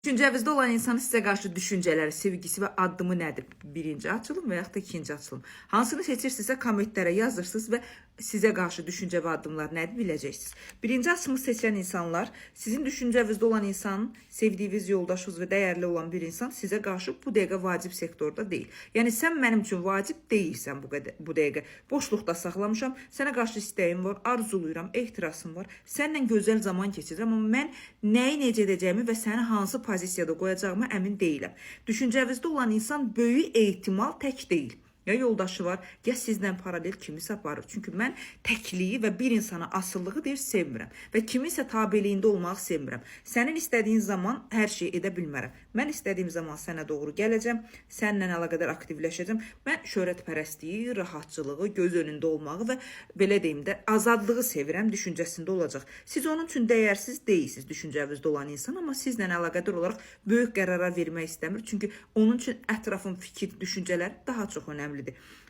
Düşüncəvinizdə olan insanın sizə qarşı düşüncələri, sevgisi və addımı nədir? Birinci açılım və yaxud da ikinci açılım. Hansını seçirsinizsə kommentlərə yazırsınız və sizə qarşı düşüncə və addımlar nədir biləcəksiniz. Birinci açılımı seçən insanlar, sizin düşüncəvinizdə olan insanın, sevdiyiniz yoldaşınız və dəyərli olan bir insan sizə qarşı bu dəqiqə vacib sektorda deyil. Yəni sən mənim üçün vacib deyilsən bu dəqiqə. Boşluqda saxlamışam, sənə qarşı istəyim var, arzuluyuram, ehtirasım var. Səninlə gözəl zaman keçirəcəm, amma mən nəyi necə edəcəyimi və səni hansı pozisiyada qoyacağıma əmin deyiləm. Düşüncəvinizdə olan insan böyük ehtimal tək deyil. Ya yoldaşı var, ya sizlə paralel kimisə aparır. Çünki mən təkliyi və bir insana asıllığı deyir sevmirəm. Və kimisə tabeliyində olmağı sevmirəm. Sənin istədiyin zaman hər şeyi edə bilmərəm. Mən istədiyim zaman sənə doğru gələcəm, səninlə əlaqədar aktivləşəcəm. Mən şöhrətpərəstliyi, rahatçılığı, göz önündə olmağı və belə deyim də azadlığı sevirəm düşüncəsində olacaq. Siz onun üçün dəyərsiz deyilsiniz düşüncəvinizdə olan insan, amma sizlə əlaqədar olaraq böyük qərarlar vermək istəmir. Çünki onun üçün ətrafın fikir, düşüncələri daha çox önəmlidir.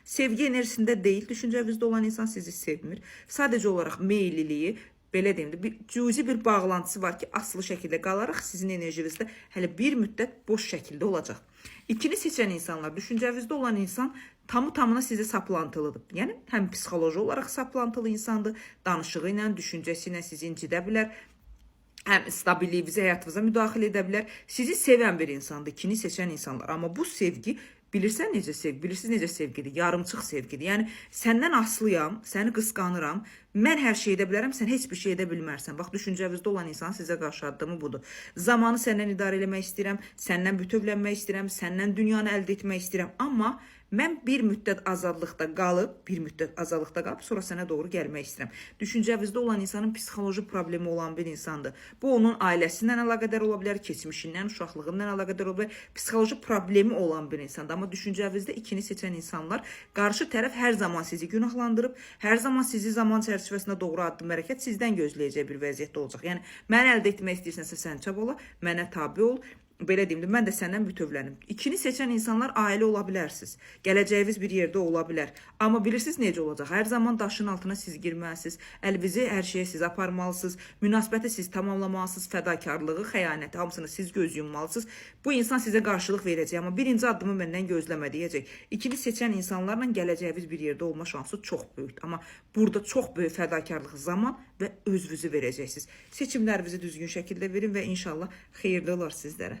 Sevgi enerjisində deyil, düşüncəvinizdə olan insan sizi sevmir. Sadəcə olaraq meyliliyi, belə deyim də, cüzi bir bağlantısı var ki, asılı şəkildə qalaraq sizin enerjinizdə hələ bir müddət boş şəkildə olacaq. İkini seçən insanlar, düşüncəvinizdə olan insan tamı-tamına sizə saplantılıdır. Yəni, həm psixoloji olaraq saplantılı insandır, danışığı ilə, düşüncəsi ilə sizi incidə bilər, həm stabiliyinizi, həyatınıza müdaxilə edə bilər. Sizi sevən bir insandır, ikini seçən insanlar. Amma bu sevgi, bilirsən necə sevgi, bilirsiniz necə sevgidir, yarımçıq sevgidir. Yəni, səndən aslıyam, səni qısqanıram, mən hər şey edə bilərəm, sən heç bir şey edə bilmərsən. Bax, düşüncəvinizdə olan insan sizə qarşı addımı budur. Zamanı səndən idarə eləmək istəyirəm, səndən bütövlənmək istəyirəm, səndən dünyanı əldə etmək istəyirəm. Amma mən bir müddət azadlıqda qalıb, sonra sənə doğru gəlmək istəyirəm. Düşüncəvinizdə olan insanın psixoloji problemi olan bir insandır. Bu, onun ailəsindən əlaqədar ola bilər, keçmişindən, uşaqlığından əlaqədar ola bilər, psixoloji problemi olan bir insandır. Amma düşüncəvinizdə ikini seçən insanlar, qarşı tərəf hər zaman sizi günahlandırıb, hər zaman sizi zaman çərçivəsində doğru addım hərəkət sizdən gözləyəcək bir vəziyyətdə olacaq. Yəni, mən əldə etmək istəyirsənsə sən çabala, mənə tabi ol. Belə deyim də, mən də səndən bütövlənim. İkini seçən insanlar ailə ola bilərsiniz. Gələcəyiniz bir yerdə ola bilər. Amma bilirsiniz necə olacaq? Hər zaman daşın altına siz girməlisiniz. Əlinizi hər şeyə siz aparmalısınız. Münasibəti siz tamamlamalısınız. Fədakarlığı, xəyanəti, hamısını siz göz yummalısınız. Bu insan sizə qarşılıq verəcək. Amma birinci addımı məndən gözləmə deyəcək. İkini seçən insanlarla gələcəyiniz bir yerdə olma şansı çox böyükdür. Amma burada çox böyük fədakarlıq, zaman və özünüzü verəcəksiniz. Seçimlərinizi düzgün şəkildə verin və inşallah xeyirli olar sizlərə.